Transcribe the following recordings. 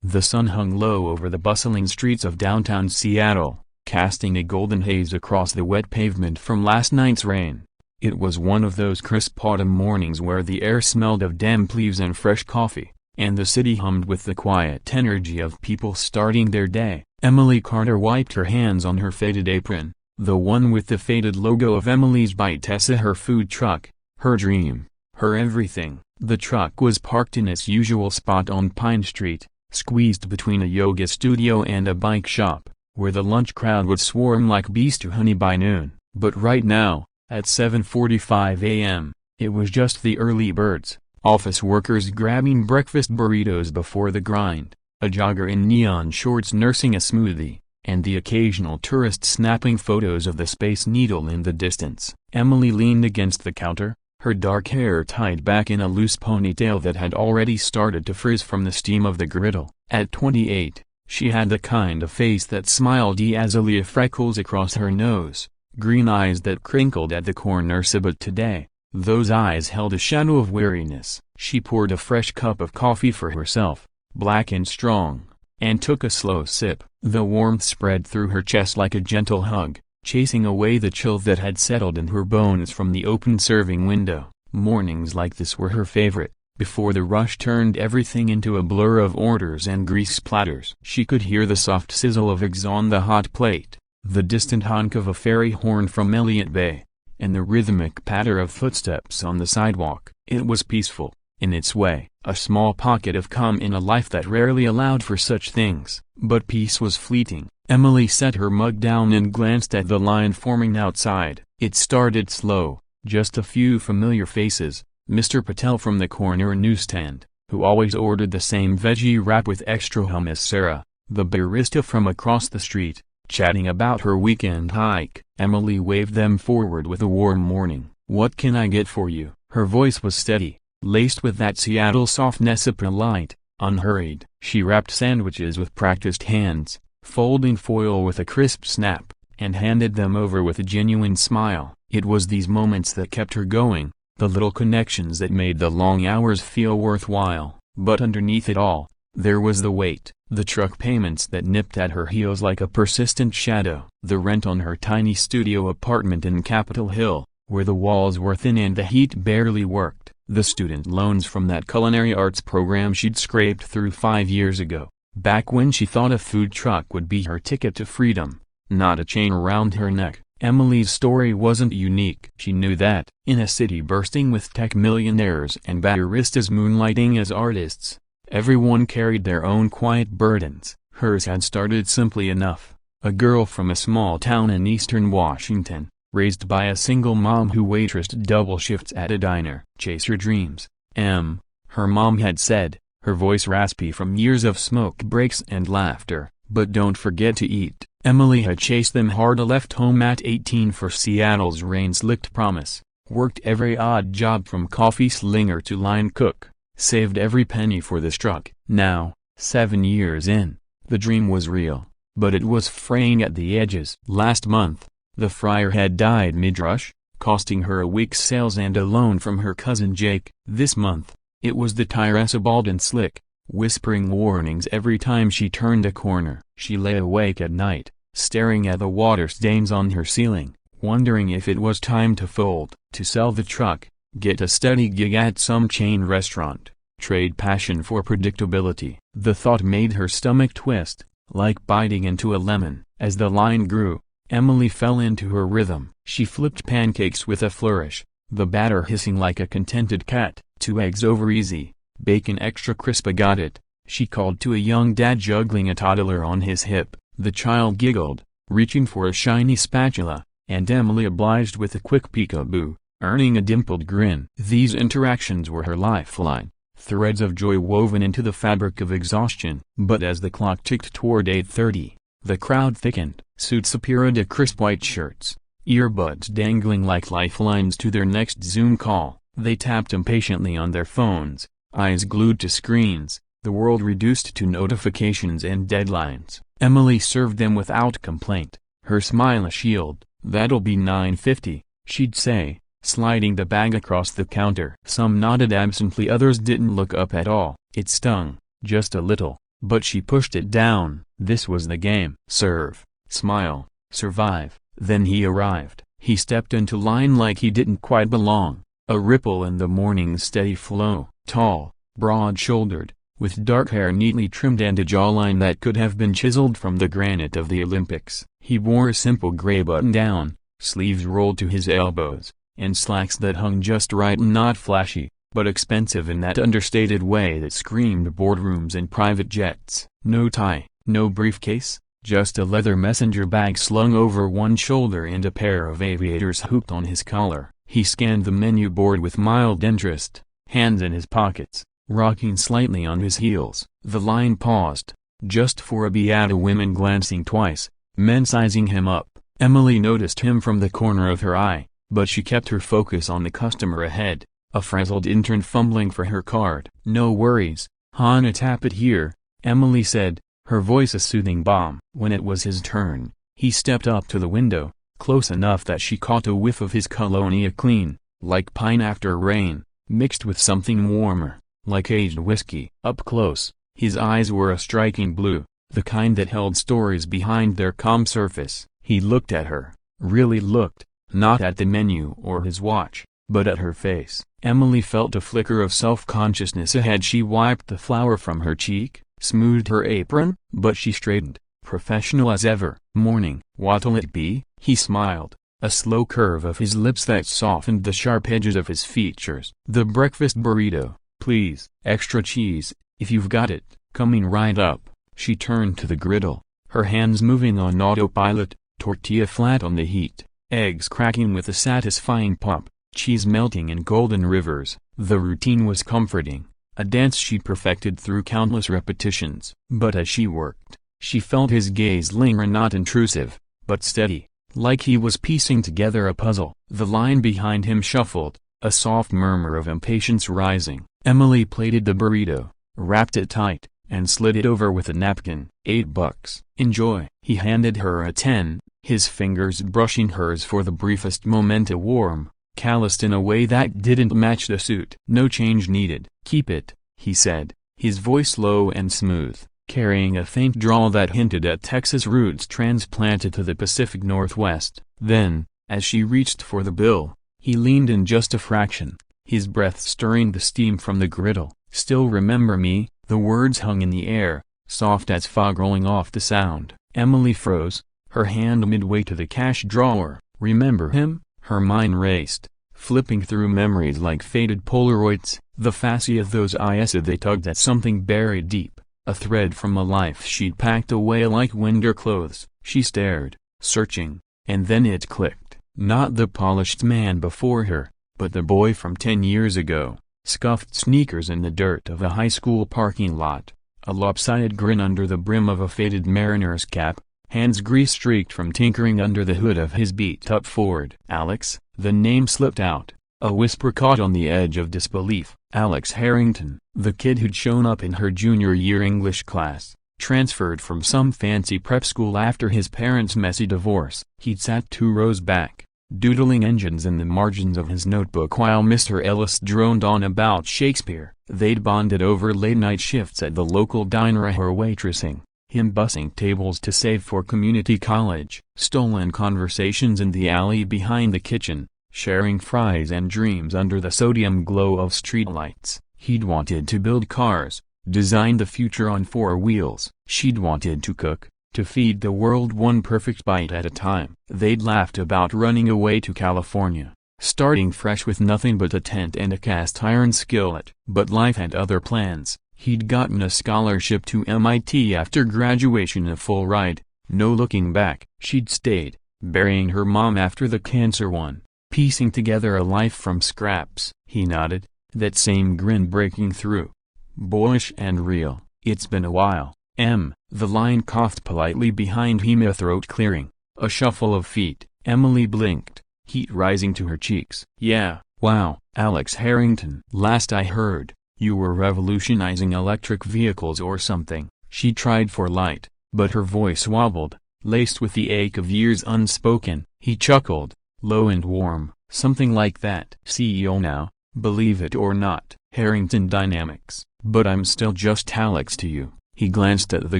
The sun hung low over the bustling streets of downtown Seattle, casting a golden haze across the wet pavement from last night's rain. It was one of those crisp autumn mornings where the air smelled of damp leaves and fresh coffee, and the city hummed with the quiet energy of people starting their day. Emily Carter wiped her hands on her faded apron, the one with the faded logo of Emily's Bite Tessa, her food truck, her dream, her everything. The truck was parked in its usual spot on Pine Street, squeezed between a yoga studio and a bike shop, where the lunch crowd would swarm like bees to honey by noon. But right now, at 7:45 a.m., it was just the early birds, office workers grabbing breakfast burritos before the grind, a jogger in neon shorts nursing a smoothie, and the occasional tourist snapping photos of the Space Needle in the distance. Emily leaned against the counter, her dark hair tied back in a loose ponytail that had already started to frizz from the steam of the griddle. At 28, she had the kind of face that smiled azalea freckles across her nose, green eyes that crinkled at the corners, but today, those eyes held a shadow of weariness. She poured a fresh cup of coffee for herself, black and strong, and took a slow sip. The warmth spread through her chest like a gentle hug, chasing away the chill that had settled in her bones from the open serving window. Mornings like this were her favorite, before the rush turned everything into a blur of orders and grease splatters. She could hear the soft sizzle of eggs on the hot plate, the distant honk of a ferry horn from Elliott Bay, and the rhythmic patter of footsteps on the sidewalk. It was peaceful, in its way, a small pocket of calm in a life that rarely allowed for such things. But peace was fleeting. Emily set her mug down and glanced at the line forming outside. It started slow, just a few familiar faces, Mr. Patel from the corner newsstand, who always ordered the same veggie wrap with extra hummus, Sarah, the barista from across the street, chatting about her weekend hike. Emily waved them forward with a warm morning. "What can I get for you?" Her voice was steady, laced with that Seattle softness, polite, unhurried. She wrapped sandwiches with practiced hands, folding foil with a crisp snap, and handed them over with a genuine smile. It was these moments that kept her going, the little connections that made the long hours feel worthwhile. But underneath it all, there was the weight, the truck payments that nipped at her heels like a persistent shadow, the rent on her tiny studio apartment in Capitol Hill, where the walls were thin and the heat barely worked, the student loans from that culinary arts program she'd scraped through 5 years ago, back when she thought a food truck would be her ticket to freedom, not a chain around her neck. Emily's story wasn't unique. She knew that, in a city bursting with tech millionaires and baristas moonlighting as artists, everyone carried their own quiet burdens. Hers had started simply enough. A girl from a small town in eastern Washington, raised by a single mom who waitressed double shifts at a diner. "Chase your dreams, Em," her mom had said, her voice raspy from years of smoke breaks and laughter, "but don't forget to eat." Emily had chased them hard, left home at 18 for Seattle's rain-slicked promise, worked every odd job from coffee slinger to line cook, saved every penny for this truck. Now, 7 years in, the dream was real, but it was fraying at the edges. Last month, the fryer had died mid-rush, costing her a week's sales and a loan from her cousin Jake. This month, it was the Tyressa bald and slick, whispering warnings every time she turned a corner. She lay awake at night, staring at the water stains on her ceiling, wondering if it was time to fold, to sell the truck, get a steady gig at some chain restaurant, trade passion for predictability. The thought made her stomach twist, like biting into a lemon. As the line grew, Emily fell into her rhythm. She flipped pancakes with a flourish, the batter hissing like a contented cat. 2 eggs over easy, bacon extra crisp. I got it, she called to a young dad juggling a toddler on his hip. The child giggled, reaching for a shiny spatula, and Emily obliged with a quick peekaboo, earning a dimpled grin. These interactions were her lifeline, threads of joy woven into the fabric of exhaustion. But as the clock ticked toward 8:30, the crowd thickened. Suits appeared at crisp white shirts, earbuds dangling like lifelines to their next Zoom call. They tapped impatiently on their phones, eyes glued to screens, the world reduced to notifications and deadlines. Emily served them without complaint, her smile a shield. "That'll be $9.50, she'd say, sliding the bag across the counter. Some nodded absently, others didn't look up at all. It stung, just a little, but she pushed it down. This was the game. Serve, smile, survive. Then he arrived. He stepped into line like he didn't quite belong. A ripple in the morning's steady flow. Tall, broad-shouldered, with dark hair neatly trimmed and a jawline that could have been chiseled from the granite of the Olympics. He wore a simple gray button-down, sleeves rolled to his elbows, and slacks that hung just right, not flashy, but expensive in that understated way that screamed boardrooms and private jets. No tie, no briefcase, just a leather messenger bag slung over one shoulder and a pair of aviators hooked on his collar. He scanned the menu board with mild interest, hands in his pockets, rocking slightly on his heels. The line paused, just for a beat of women glancing twice, men sizing him up. Emily noticed him from the corner of her eye, but she kept her focus on the customer ahead, a frazzled intern fumbling for her card. "No worries, Hannah, tap it here," Emily said, her voice a soothing balm. When it was his turn, he stepped up to the window, close enough that she caught a whiff of his cologne, clean, like pine after rain, mixed with something warmer, like aged whiskey. Up close, his eyes were a striking blue, the kind that held stories behind their calm surface. He looked at her, really looked, not at the menu or his watch, but at her face. Emily felt a flicker of self-consciousness ahead. She wiped the flour from her cheek, smoothed her apron, but she straightened, professional as ever. "Morning. What'll it be?" He smiled, a slow curve of his lips that softened the sharp edges of his features. "The breakfast burrito, please. Extra cheese, if you've got it." "Coming right up." She turned to the griddle, her hands moving on autopilot, tortilla flat on the heat, eggs cracking with a satisfying pop, cheese melting in golden rivers. The routine was comforting, a dance she perfected through countless repetitions. But as she worked, she felt his gaze linger, not intrusive, but steady, like he was piecing together a puzzle. The line behind him shuffled, a soft murmur of impatience rising. Emily plated the burrito, wrapped it tight, and slid it over with a napkin. $8. "Enjoy." He handed her a 10, his fingers brushing hers for the briefest moment, a warm, calloused in a way that didn't match the suit. "No change needed." "Keep it," he said, his voice low and smooth, carrying a faint drawl that hinted at Texas roots transplanted to the Pacific Northwest. Then, as she reached for the bill, he leaned in just a fraction, his breath stirring the steam from the griddle. "Still remember me?" The words hung in the air, soft as fog rolling off the sound. Emily froze, her hand midway to the cash drawer. "Remember him?" Her mind raced, flipping through memories like faded Polaroids. The fascia of those eyes, they tugged at something buried deep, a thread from a life she'd packed away like winter clothes. She stared, searching, and then it clicked. Not the polished man before her, but the boy from 10 years ago. Scuffed sneakers in the dirt of a high school parking lot, a lopsided grin under the brim of a faded mariner's cap, hands grease-streaked from tinkering under the hood of his beat-up Ford. "Alex," the name slipped out, a whisper caught on the edge of disbelief. Alex Harrington, the kid who'd shown up in her junior-year English class, transferred from some fancy prep school after his parents' messy divorce. He'd sat 2 rows back, doodling engines in the margins of his notebook while Mr. Ellis droned on about Shakespeare. They'd bonded over late-night shifts at the local diner, her waitressing, him bussing tables to save for community college, stolen conversations in the alley behind the kitchen, sharing fries and dreams under the sodium glow of streetlights. He'd wanted to build cars, design the future on 4 wheels. She'd wanted to cook, to feed the world one perfect bite at a time. They'd laughed about running away to California, starting fresh with nothing but a tent and a cast-iron skillet. But life had other plans. He'd gotten a scholarship to MIT after graduation, a full ride, no looking back. She'd stayed, burying her mom after the cancer one, piecing together a life from scraps. He nodded, that same grin breaking through, boyish and real. "It's been a while, Em." The line coughed politely behind him, a throat clearing, a shuffle of feet. Emily blinked, heat rising to her cheeks. "Yeah, wow, Alex Harrington. Last I heard, you were revolutionizing electric vehicles or something." She tried for light, but her voice wobbled, laced with the ache of years unspoken. He chuckled, low and warm, "Something like that." "CEO now, believe it or not. Harrington Dynamics. But I'm still just Alex to you." He glanced at the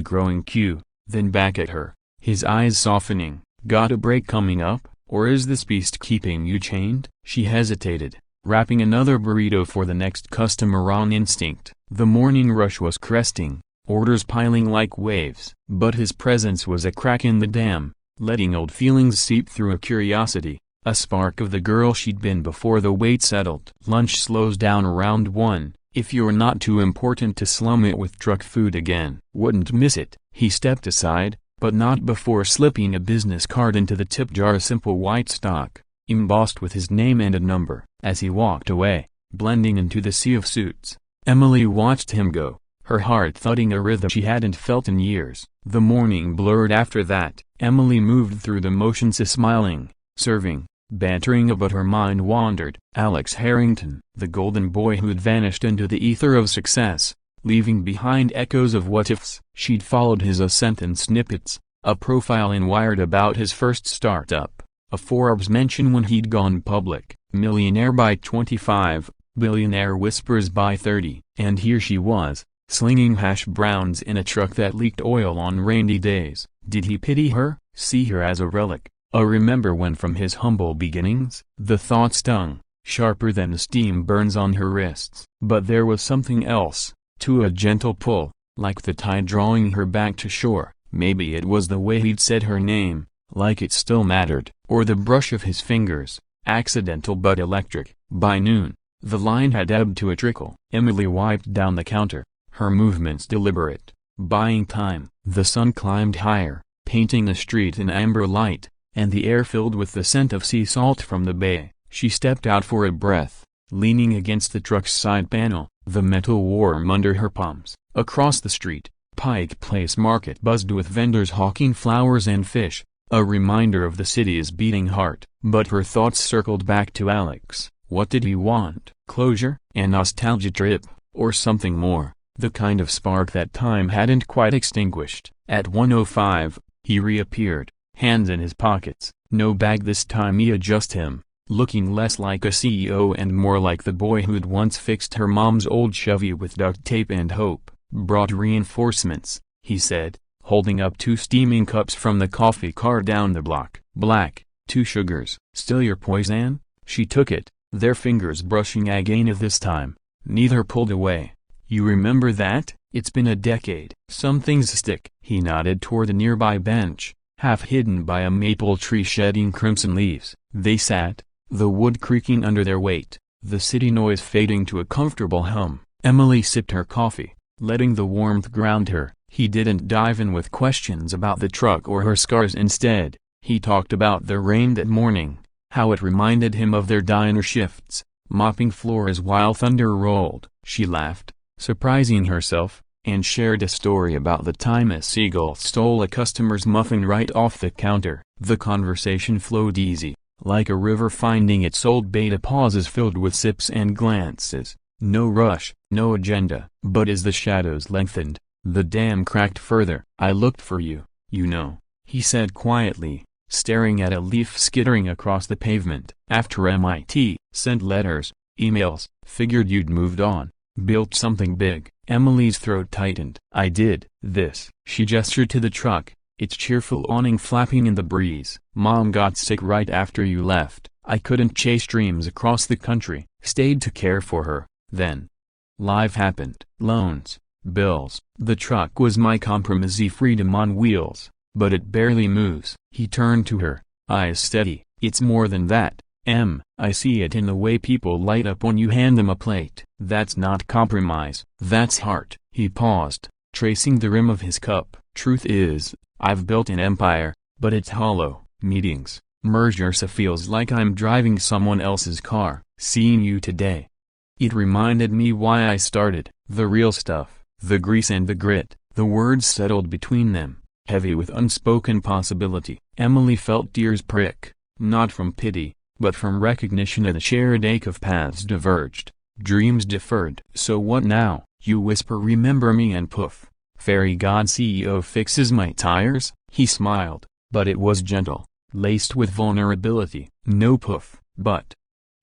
growing queue, then back at her, his eyes softening. Got a break coming up, or is this beast keeping you chained? She hesitated, wrapping another burrito for the next customer on instinct. The morning rush was cresting, orders piling like waves. But his presence was a crack in the dam, letting old feelings seep through a curiosity, a spark of the girl she'd been before the wait settled. Lunch slows down around 1, if you're not too important to slum it with truck food again. Wouldn't miss it. He stepped aside, but not before slipping a business card into the tip jar, a simple white stock, embossed with his name and a number. As he walked away, blending into the sea of suits, Emily watched him go, her heart thudding a rhythm she hadn't felt in years. The morning blurred after that. Emily moved through the motions, smiling, serving, bantering, but her mind wandered. Alex Harrington, the golden boy who'd vanished into the ether of success, leaving behind echoes of what-ifs. She'd followed his ascent in snippets, a profile in Wired about his first startup, a Forbes mention when he'd gone public, millionaire by 25, billionaire whispers by 30. And here she was, slinging hash browns in a truck that leaked oil on rainy days. Did he pity her, see her as a relic, a remember when from his humble beginnings? The thought stung, sharper than the steam burns on her wrists. But there was something else, too, a gentle pull, like the tide drawing her back to shore. Maybe it was the way he'd said her name, like it still mattered, or the brush of his fingers, accidental but electric. By noon, the line had ebbed to a trickle. Emily wiped down the counter, her movements deliberate, buying time. The sun climbed higher, painting the street in amber light, and the air filled with the scent of sea salt from the bay. She stepped out for a breath, leaning against the truck's side panel, the metal warm under her palms. Across the street, Pike Place Market buzzed with vendors hawking flowers and fish, a reminder of the city's beating heart. But her thoughts circled back to Alex. What did he want? Closure? A nostalgia trip? Or something more? The kind of spark that time hadn't quite extinguished. At 1:05, he reappeared, hands in his pockets. No bag this time. He adjusted him, looking less like a CEO and more like the boy who'd once fixed her mom's old Chevy with duct tape and hope. Brought reinforcements, he said, holding up 2 steaming cups from the coffee car down the block. Black, 2 sugars. Still your poison? She took it, their fingers brushing again this time. Neither pulled away. You remember that? It's been a decade. Some things stick. He nodded toward a nearby bench, half hidden by a maple tree shedding crimson leaves. They sat, the wood creaking under their weight, the city noise fading to a comfortable hum. Emily sipped her coffee, letting the warmth ground her. He didn't dive in with questions about the truck or her scars. Instead, he talked about the rain that morning, how it reminded him of their diner shifts, mopping floors while thunder rolled. She laughed, surprising herself, and shared a story about the time a seagull stole a customer's muffin right off the counter. The conversation flowed easy, like a river finding its old bait. Pauses filled with sips and glances. No rush, no agenda. But as the shadows lengthened, the dam cracked further. I looked for you, you know, he said quietly, staring at a leaf skittering across the pavement. After MIT, sent letters, emails, figured you'd moved on, built something big. Emily's throat tightened. I did this. She gestured to the truck, its cheerful awning flapping in the breeze. Mom got sick right after you left. I couldn't chase dreams across the country. Stayed to care for her. Then life happened. Loans, bills. The truck was my compromise, freedom on wheels, but it barely moves. He turned to her, eyes steady. It's more than that, Em. I see it in the way people light up when you hand them a plate. That's not compromise, that's heart. He paused, tracing the rim of his cup. Truth is, I've built an empire, but it's hollow. Meetings, mergers, feels like I'm driving someone else's car. Seeing you today, it reminded me why I started. The real stuff, the grease and the grit. The words settled between them, heavy with unspoken possibility. Emily felt tears prick, not from pity, but from recognition of the shared ache of paths diverged, dreams deferred. So what now? You whisper, remember me, and poof, fairy god CEO fixes my tires. He smiled, but it was gentle, laced with vulnerability. No poof, but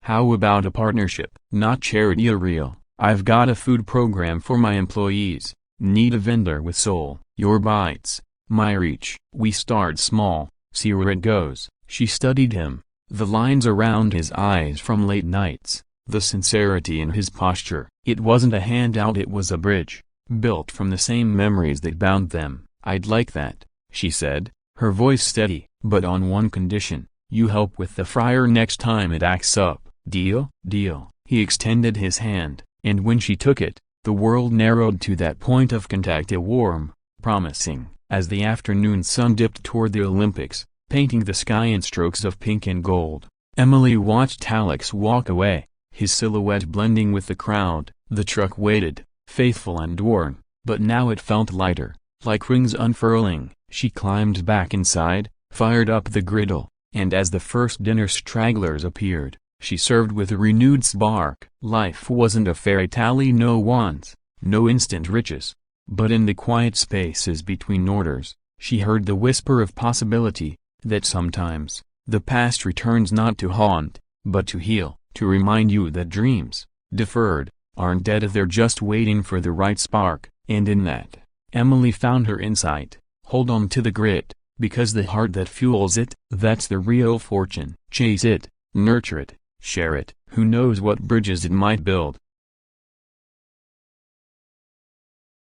how about a partnership? Not charity, a real. I've got a food program for my employees, Need a vendor with soul. Your bites, my reach. We start small, see where it goes. She studied him, the lines around his eyes from late nights, the sincerity in his posture. It wasn't a handout, it was a bridge, built from the same memories that bound them. I'd like that, she said, her voice steady, but on one condition: you help with the fryer next time it acts up. Deal? Deal. He extended his hand, and when she took it, the world narrowed to that point of contact, a warm, promising, as the afternoon sun dipped toward the Olympics, painting the sky in strokes of pink and gold. Emily watched Alex walk away, his silhouette blending with the crowd. The truck waited, faithful and worn, but now it felt lighter, like wings unfurling. She climbed back inside, fired up the griddle, and as the first dinner stragglers appeared, she served with a renewed spark. Life wasn't a fairy tale, no wands, no instant riches. But in the quiet spaces between orders, she heard the whisper of possibility, that sometimes, the past returns not to haunt, but to heal, to remind you that dreams, deferred, aren't dead, they're just waiting for the right spark. And in that, Emily found her insight. Hold on to the grit, because the heart that fuels it, that's the real fortune. Chase it, nurture it, share it. Who knows what bridges it might build.